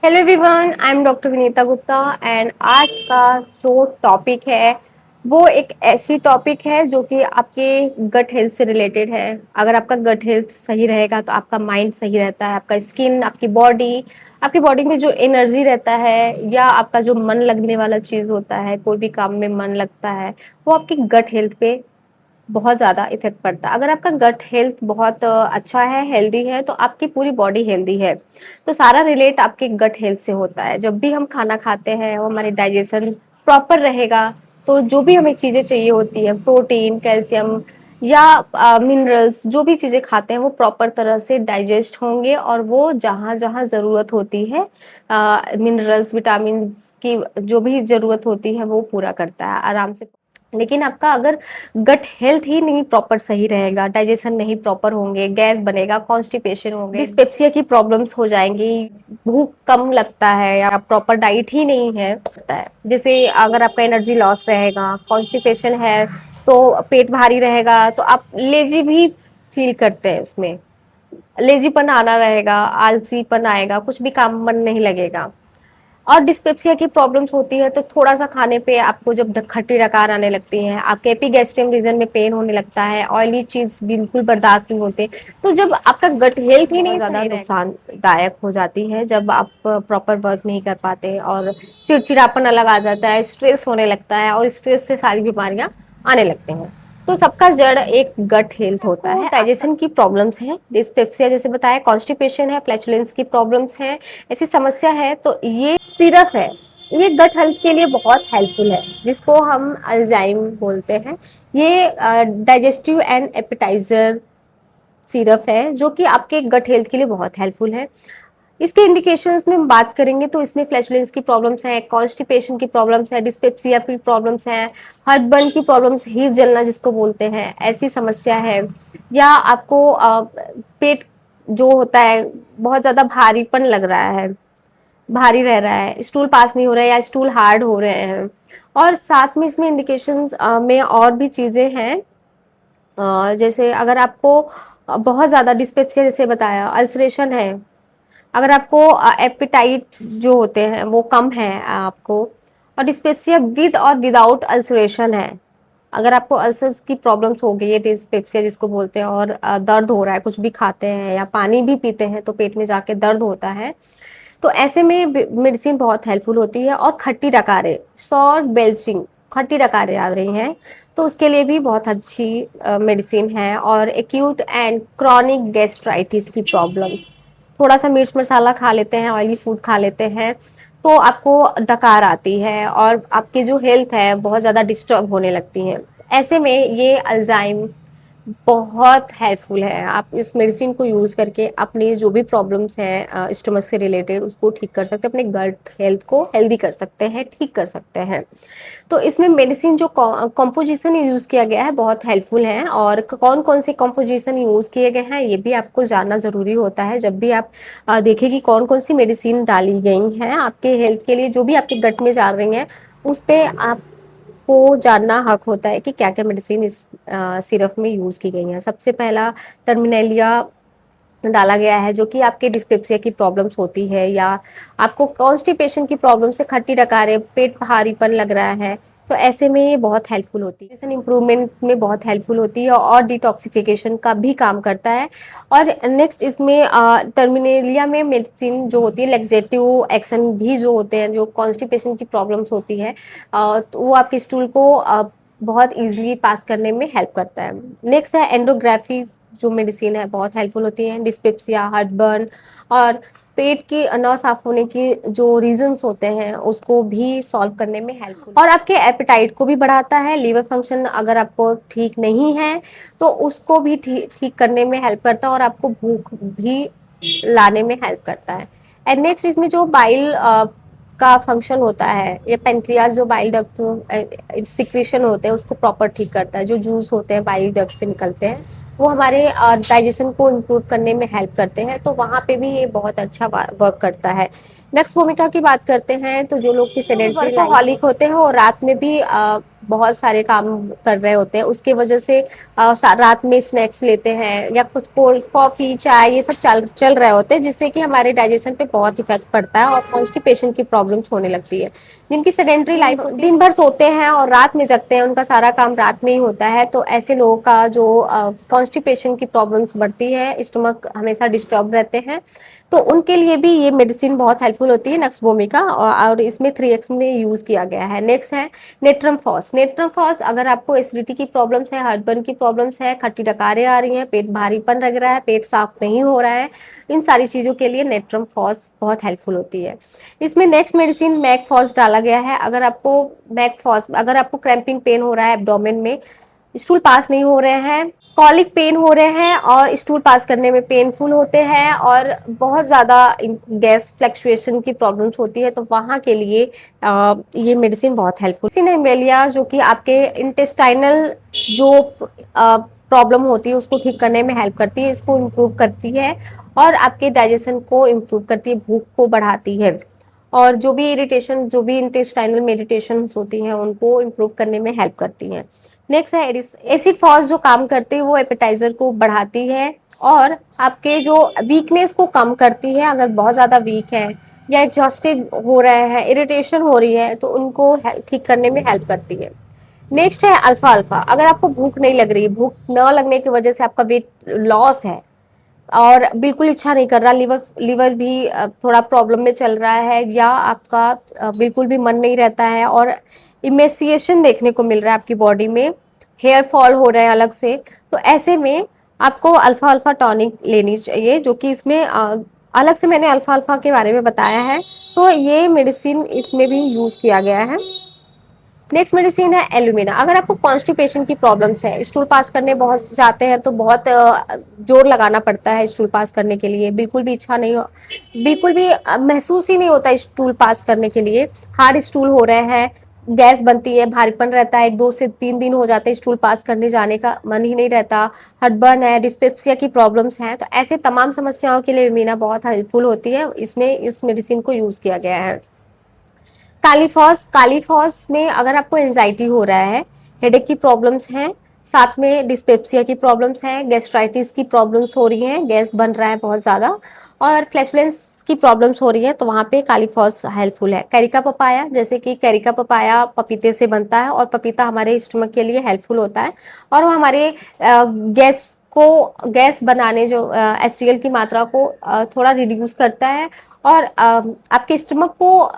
Hello everyone, I am doctor Vinita Gupta and आज का जो टॉपिक है वो एक ऐसी टॉपिक है जो कि आपके गट हेल्थ से रिलेटेड है। अगर आपका गट हेल्थ सही रहेगा तो आपका माइंड सही रहता है, आपका स्किन, आपकी बॉडी में जो एनर्जी रहता है या आपका जो मन लगने वाला चीज़ होता है, कोई भी काम में मन लगता है, वो आपकी गट हेल्थ पे बहुत ज़्यादा इफ़ेक्ट पड़ता है। अगर आपका गट हेल्थ बहुत अच्छा है, हेल्दी है, तो आपकी पूरी बॉडी हेल्दी है। तो सारा रिलेट आपके गट हेल्थ से होता है। जब भी हम खाना खाते हैं, वो हमारे डाइजेशन प्रॉपर रहेगा, तो जो भी हमें चीज़ें चाहिए होती है, प्रोटीन, कैल्शियम या मिनरल्स, जो भी चीज़ें खाते हैं, वो प्रॉपर तरह से डाइजेस्ट होंगे और वो जहाँ-जहाँ ज़रूरत होती है मिनरल्स, विटामिन्स की जो भी ज़रूरत होती है, वो पूरा करता है आराम से। लेकिन आपका अगर गट हेल्थ ही नहीं प्रॉपर सही रहेगा, डाइजेशन नहीं प्रॉपर होंगे, गैस बनेगा, कॉन्स्टिपेशन होंगे, डिस्पेप्सिया की प्रॉब्लम्स हो जाएंगी, भूख कम लगता है या प्रॉपर डाइट ही नहीं है लगता है। जैसे अगर आपका एनर्जी लॉस रहेगा, कॉन्स्टिपेशन है, तो पेट भारी रहेगा, तो आप लेजी भी फील करते हैं। उसमें लेजीपन आना रहेगा, आलसीपन आएगा, कुछ भी काम मन नहीं लगेगा। और डिस्पेप्सिया की प्रॉब्लम्स होती है तो थोड़ा सा खाने पे आपको जब खट्टी डकार आने लगती है, आपके एपिगैस्ट्रियम रीजन में पेन होने लगता है, ऑयली चीज बिल्कुल बर्दाश्त नहीं होते, तो जब आपका गट हेल्थ ही नहीं ज्यादा नुकसानदायक हो जाती है, जब आप प्रॉपर वर्क नहीं कर पाते और चिड़चिड़ापन अलग आ जाता है, स्ट्रेस होने लगता है और स्ट्रेस से सारी बीमारियां आने लगती हैं। तो सबका जड़ एक गट हेल्थ होता है। डाइजेशन की प्रॉब्लम्स हैं, डिस्पेप्सिया जैसे बताया, कॉन्स्टिपेशन है, फ्लैचुलेंस की प्रॉब्लम्स हैं, ऐसी समस्या है, तो ये सिरप है, ये गट हेल्थ के लिए बहुत हेल्पफुल है, जिसको हम अल्जाइम बोलते हैं। ये डाइजेस्टिव एंड एपेटाइजर सिरप है जो कि आपके गट हेल्थ के लिए बहुत हेल्पफुल है। इसके इंडिकेशंस में हम बात करेंगे तो इसमें फ्लैचुलेंस की प्रॉब्लम्स है, कॉन्स्टिपेशन की प्रॉब्लम्स है, डिस्पेप्सिया की प्रॉब्लम्स है, हार्टबर्न की प्रॉब्लम्स, हीट जलना जिसको बोलते हैं, ऐसी समस्या है। या आपको पेट जो होता है बहुत ज़्यादा भारीपन लग रहा है, भारी रह रहा है, स्टूल पास नहीं हो रहा है या स्टूल हार्ड हो रहे हैं। और साथ में इसमें इंडिकेशंस में और भी चीज़ें हैं, जैसे अगर आपको बहुत ज़्यादा डिस्पेप्सिया जैसे बताया, अल्सरेशन है, अगर आपको एपेटाइट जो होते हैं वो कम है आपको, और डिस्पेप्सिया विद और विदाउट अल्सरेशन है, अगर आपको अल्सर्स की प्रॉब्लम्स हो गई है, डिस्पेप्सिया जिसको बोलते हैं, और दर्द हो रहा है, कुछ भी खाते हैं या पानी भी पीते हैं तो पेट में जाके दर्द होता है, तो ऐसे में मेडिसिन बहुत हेल्पफुल होती है। और खट्टी डकारें, सॉर बेल्चिंग, खट्टी डकारें आ रही हैं, तो उसके लिए भी बहुत अच्छी मेडिसिन है। और एक्यूट एंड क्रॉनिक गैस्ट्राइटिस की प्रॉब्लम, थोड़ा सा मिर्च मसाला खा लेते हैं, ऑयली फूड खा लेते हैं, तो आपको डकार आती है और आपकी जो हेल्थ है बहुत ज़्यादा डिस्टर्ब होने लगती है। ऐसे में ये अल्जाइम बहुत हेल्पफुल है। आप इस मेडिसिन को यूज़ करके अपनी जो भी प्रॉब्लम्स हैं स्टमक से रिलेटेड, उसको ठीक कर सकते हैं, अपने गट हेल्थ को हेल्दी कर सकते हैं, ठीक कर सकते हैं। तो इसमें मेडिसिन जो कॉम्पोजिशन यूज़ किया गया है बहुत हेल्पफुल है, और कौन कौन से कॉम्पोजिशन यूज़ किए गए हैं ये भी आपको जानना ज़रूरी होता है। जब भी आप देखें कि कौन कौन सी मेडिसिन डाली गई हैं आपके हेल्थ के लिए, जो भी आपके गट में जा रही हैं, उस पर आप को जानना हक होता है कि क्या क्या मेडिसिन इस सिरप में यूज़ की गई हैं। सबसे पहला टर्मिनेलिया डाला गया है, जो कि आपके डिस्पेप्सिया की प्रॉब्लम्स होती है या आपको कॉन्स्टिपेशन की प्रॉब्लम से खट्टी डकारें, पेट भारीपन लग रहा है, तो ऐसे में ये बहुत हेल्पफुल होती है, डाइजेशन इंप्रूवमेंट में बहुत हेल्पफुल होती है और डिटॉक्सिफिकेशन का भी काम करता है। और नेक्स्ट इसमें टर्मिनेलिया में मेडिसिन जो होती है, लेक्सेटिव एक्शन भी जो होते हैं, जो कॉन्स्टिपेशन की प्रॉब्लम्स होती है, तो वो आपके स्टूल को बहुत ईजिली पास करने में हेल्प करता है। नेक्स्ट है एंड्रोग्राफी, जो मेडिसिन है बहुत हेल्पफुल होती है, डिस्पेप्सिया, हार्टबर्न और पेट की न साफ होने की जो रीजंस होते हैं उसको भी सॉल्व करने में हेल्पफुल, और आपके एपेटाइट को भी बढ़ाता है। लीवर फंक्शन अगर आपको ठीक नहीं है तो उसको भी ठीक करने में हेल्प करता है और आपको भूख भी लाने में हेल्प करता है। एंड नेक्स्ट इसमें जो बाइल का फंक्शन होता है, या पेनक्रियाज जो बाइल डक्ट सिक्रीशन होते हैं उसको प्रॉपर ठीक करता है। जो जूस होते हैं बाइल डक्ट से निकलते हैं, वो हमारे डाइजेशन को इम्प्रूव करने में हेल्प करते हैं, तो वहाँ पे भी ये बहुत अच्छा वर्क करता है। नेक्स्ट भूमिका की बात करते हैं तो जो लोग की सेडेंटरी वर्कहॉलिक होते हैं और रात में भी बहुत सारे काम कर रहे होते हैं, उसके वजह से रात में स्नैक्स लेते हैं या कुछ कोल्ड कॉफी चाय ये सब चल चल रहे होते हैं, जिससे कि हमारे डाइजेशन पे बहुत इफेक्ट पड़ता है और कॉन्स्टिपेशन की प्रॉब्लम्स होने लगती है। जिनकी सेडेंट्री लाइफ होती है, दिन भर सोते हैं और रात में जगते हैं, उनका सारा काम रात में ही होता है, तो ऐसे लोगों का जो कॉन्स्टिपेशन की प्रॉब्लम्स बढ़ती है, स्टमक हमेशा डिस्टर्ब रहते हैं, तो उनके लिए भी ये मेडिसिन बहुत हेल्पफुल होती है नक्स भूमिका, और इसमें 3x में यूज किया गया है। नेक्स्ट है नेट्रम फॉस। नेट्रम फॉस, अगर आपको एसिडिटी की प्रॉब्लम्स है, हार्टबर्न की प्रॉब्लम्स है, खट्टी डकारें आ रही हैं, पेट भारीपन लग रहा है, पेट साफ नहीं हो रहा है, इन सारी चीज़ों के लिए नेट्रम फॉस बहुत हेल्पफुल होती है। इसमें नेक्स्ट मेडिसिन मैक फॉस डाला गया है। अगर आपको मैक फॉस, अगर आपको क्रैम्पिंग पेन हो रहा है एब्डोमेन में, स्टूल पास नहीं हो रहे हैं, कॉलिक पेन हो रहे हैं और स्टूल पास करने में पेनफुल होते हैं और बहुत ज़्यादा गैस फ्लक्चुएशन की प्रॉब्लम्स होती है, तो वहाँ के लिए ये मेडिसिन बहुत हेल्पफुल। मेडिसिन है मेलिया, जो कि आपके इंटेस्टाइनल जो प्रॉब्लम होती है उसको ठीक करने में हेल्प करती है, इसको इम्प्रूव करती है और आपके डाइजेशन को इम्प्रूव करती है, भूख को बढ़ाती है और जो भी इरिटेशन, जो भी इंटेस्टाइनल में इरिटेशन होती हैं उनको इम्प्रूव करने में हेल्प करती हैं। नेक्स्ट है एसिड फॉस, जो काम करती है वो एपेटाइजर को बढ़ाती है और आपके जो वीकनेस को कम करती है। अगर बहुत ज़्यादा वीक है या एग्जॉस्टेड हो रहे हैं, इरिटेशन हो रही है, तो उनको ठीक करने में हेल्प करती है। नेक्स्ट है अल्फा अल्फा। अगर आपको भूख नहीं लग रही, भूख न लगने की वजह से आपका वेट लॉस है और बिल्कुल इच्छा नहीं कर रहा, लिवर लिवर भी थोड़ा प्रॉब्लम में चल रहा है, या आपका बिल्कुल भी मन नहीं रहता है और इमेसिएशन देखने को मिल रहा है आपकी बॉडी में, हेयर फॉल हो रहा है अलग से, तो ऐसे में आपको अल्फा अल्फा टॉनिक लेनी चाहिए, जो कि इसमें अलग से मैंने अल्फा अल्फा के बारे में बताया है, तो ये मेडिसिन इसमें भी यूज़ किया गया है। नेक्स्ट मेडिसिन है एल्यूमिना। अगर आपको कॉन्स्टिपेशन की प्रॉब्लम्स है, स्टूल पास करने बहुत जाते हैं तो बहुत जोर लगाना पड़ता है स्टूल पास करने के लिए, बिल्कुल भी इच्छा नहीं हो, बिल्कुल भी महसूस ही नहीं होता स्टूल पास करने के लिए, हार्ड स्टूल हो रहे हैं, गैस बनती है, भारीपन रहता है, 2 से 3 दिन हो जाते हैं स्टूल पास करने जाने का मन ही नहीं रहता, हर्टबर्न है, डिस्पेप्सिया की प्रॉब्लम्स हैं, तो ऐसे तमाम समस्याओं के लिए एल्यूमिना बहुत हेल्पफुल होती है, इसमें इस मेडिसिन को यूज़ किया गया है। कालीफॉस। कालीफॉस में अगर आपको एंजाइटी हो रहा है, हेडेक की प्रॉब्लम्स हैं, साथ में डिस्पेप्सिया की प्रॉब्लम्स हैं, गैस्ट्राइटिस की प्रॉब्लम्स हो रही हैं, गैस बन रहा है बहुत ज़्यादा और फ्लैचुलेंस की प्रॉब्लम्स हो रही है, तो वहाँ पे कालीफॉस हेल्पफुल है। कैरिका पपाया, जैसे कि कैरिका पपाया पपीते से बनता है और पपीता हमारे स्टमक के लिए हेल्पफुल होता है और वो हमारे गैस बनाने, जो HCl की मात्रा को थोड़ा रिड्यूस करता है और आपके स्टमक को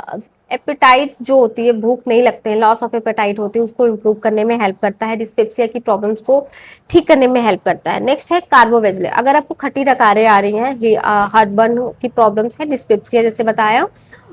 एपेटाइट जो होती है, भूख नहीं लगते हैं, लॉस ऑफ एपेटाइट होती है, उसको इम्प्रूव करने में हेल्प करता है, डिस्पेप्सिया की प्रॉब्लम्स को ठीक करने में हेल्प करता है। नेक्स्ट है कार्बोवेजिले। अगर आपको खट्टी डकारें आ रही हैं, हार्टबर्न की प्रॉब्लम्स है, डिस्पेप्सिया जैसे बताया,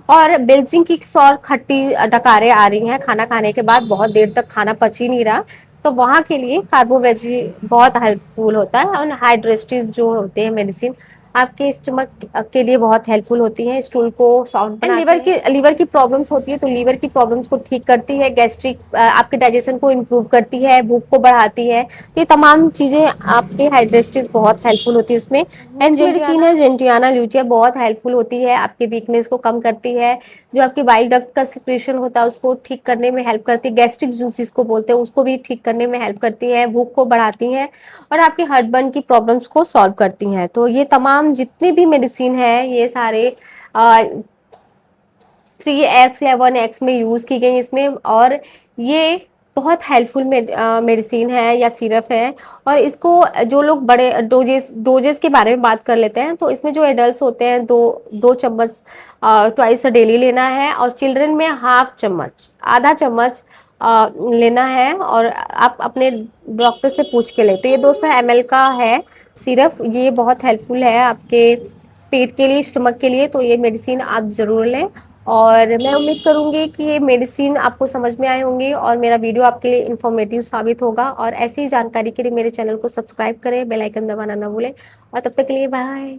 और बेल्चिंग की और खट्टी डकारें आ रही हैं, खाना खाने के बाद बहुत देर तक खाना पच ही नहीं रहा, तो वहाँ के लिए कार्बोवेजी बहुत हेल्पफुल होता है। और हाइड्रेस्टिस जो होते हैं मेडिसिन, आपके स्टमक के लिए बहुत हेल्पफुल होती है, स्टूल को सॉफ्ट बनाती है। लीवर की प्रॉब्लम्स होती है तो लीवर की प्रॉब्लम्स को ठीक करती है, गैस्ट्रिक आपके डाइजेशन को इम्प्रूव करती है, भूख को बढ़ाती है, तो ये तमाम चीज़ें आपके हाइड्रेस्टिस बहुत हेल्पफुल होती है उसमें। नेक्स्ट मेडिसिन है जेंटियाना ल्यूटिया, बहुत हेल्पफुल होती है, आपके वीकनेस को कम करती है, जो आपके बाइल डक्ट का सिक्रेशन होता है उसको ठीक करने में हेल्प करती है, गैस्ट्रिक जूस जिसको बोलते हैं उसको भी ठीक करने में हेल्प करती है, भूख को बढ़ाती है और आपके हार्टबर्न की प्रॉब्लम्स को सॉल्व करती हैं। तो ये तमाम जितनी भी मेडिसिन है, ये सारे 3x या 1x में यूज़ की गई इसमें, और ये बहुत हेल्पफुल मेडिसिन है या सिरप है। और इसको जो लोग बड़े डोजेस के बारे में बात कर लेते हैं, तो इसमें जो एडल्ट होते हैं 2 चम्मच ट्वाइस डेली लेना है, और चिल्ड्रन में हाफ चम्मच, आधा चम्मच लेना है, और आप अपने डॉक्टर से पूछ के लेते। ये 200 ml का है सिरप, ये बहुत हेल्पफुल है आपके पेट के लिए, स्टमक के लिए, तो ये मेडिसिन आप ज़रूर लें। और मैं उम्मीद करूंगी कि ये मेडिसिन आपको समझ में आए होंगे और मेरा वीडियो आपके लिए इन्फॉर्मेटिव साबित होगा, और ऐसी ही जानकारी के लिए मेरे चैनल को सब्सक्राइब करें, बेल आइकन दबाना ना भूलें, और तब तक के लिए बाय।